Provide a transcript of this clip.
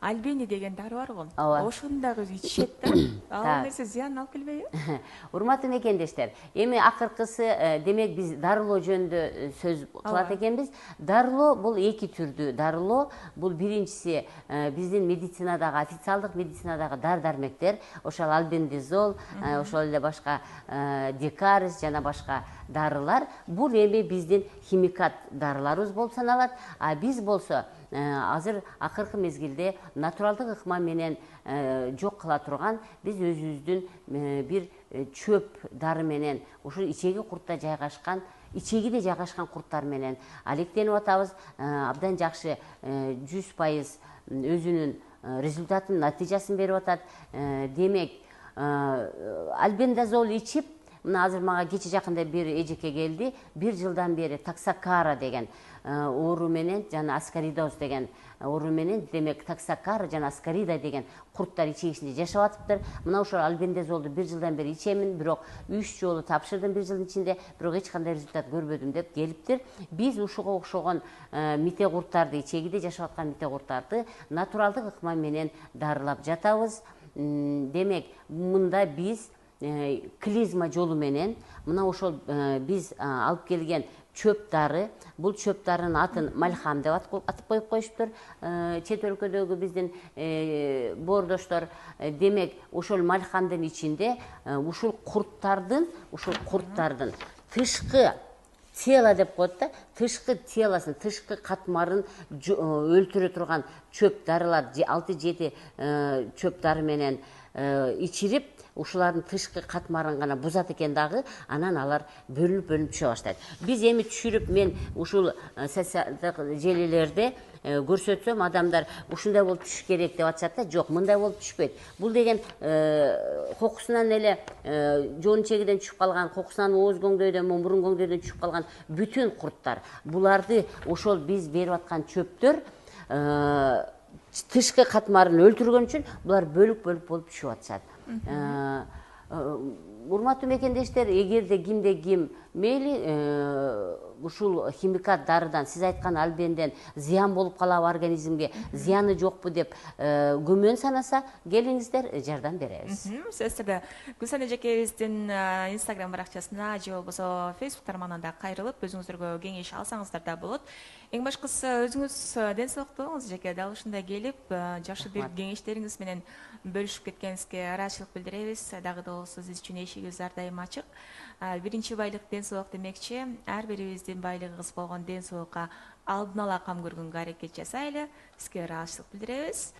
альбени деген дары бар го. Ооба. Ошону дагы ичет да. Ал нерсе зыян алып келбейби? Урматтуу мекендештер, эми акыркысы демек биз дарылоо жөнүндө сөз кылат экенбиз. Дарылоо бул эки түрдүү. Дарылоо бул биринчиси биздин медицинадагы, официалдык медицинадагы дары-дармектер, ошол альбендазол, ошол эле башка дикарис жана башка дарылар. Бул эми биздин химикат дарыларыбыз болуп саналат. А биз болсо азыр акыркы мезгилде натуралдык ыкма менен жок кыла турган биз өзүбүздүн бир чөп дары менен ушул ичеги куртта жайгашкан, ичегиде жайгашкан курттар менен алектенип атабыз. Абдан жакшы 100% өзүнүн результатын, натыйжасын берип атат. Демек, альбендазол ичип, мына азыр мага кече жакында бир эжеке келди. 1 жылдан бери таксакара деген оору менен жана аскаридоз деген оору менен, демек таксакара жана аскарида деген курттар ичегисинде жашап атыптыр. Мына ошол альбендазолду 1 жылдан бери ичемин, бирок 3 жолу тапшырдым 1 жылдын ичинде, бирок эч кандай результат көрбөдүм деп келиптир. Биз ушуга окшогон мите курттарды, ичегиде жашап аткан мите курттарды натуралдык ыкма менен дарылап жатабыз. Демек, мында биз клизма жолу менен мына ошол биз алып келген чөп дары, бул чөп дарынын атын мальхам деп атып коюп коюшуптур чет өлкөдөгү биздин боордоштор. Демек, ошол мальхамдын ичинде ушул курттардын тышкы тело деп коет да, тышкы телосын, тышкы катмарын өлтүрө турган чөп дарылар, 6-7 чөп дары менен ичирип, ушулардын тышкы катмарын гана бузат экен дагы, анан алар бөлүнүп түшө баштайт. Биз эми түшүрүп, мен ушул социалдык желилерде көрсөтсөм, адамдар ушундай болуп түшүш керек деп атышат да. Жок, мындай болуп түшпөйт. Бул деген кокусунан эле жоон чегиден түшүп калган, кокусунан ооз көңдөйдөн, мурун көңдөйдөн түшүп калган бүтүн курттар. Буларды ошол биз берип аткан чөптөр тышкы катмарын өлтүргөн үчүн булар бөлүк болуп түшүп атышат. Урматтуу мекендештер, эгерде кимде ким мейли ушул химикат дарыдан, сиз айткан альбенден зыян болуп калабы организмге, зыяны жокпу деп күмөн санаса, келиңиздер, жардам беребиз. Сөзсүз түрдө Гүлсан эжекебиздин Instagram баракчасына же болбосо Facebook тармагынан кайрылып, өзүңүздөргө кеңеш алсаңыздар да болот. Эң башкысы өзүңүз ден соолуктуу болуңуз эжеке, дал ушундай келип, жакшы бир кеңештериңиз менен бөлүшүп кеткениңизге ыраазычылык билдиребиз. Дагы да болсо сиз үчүн эшигибиз ар дайым ачык. Биринчи байлык ден соолук демекчи, ар бирибиздин байлыгыбыз болгон ден соолукка алдын ала кам көргөнгө аракет жасайлы. Сизге ыраазычылык билдиребиз.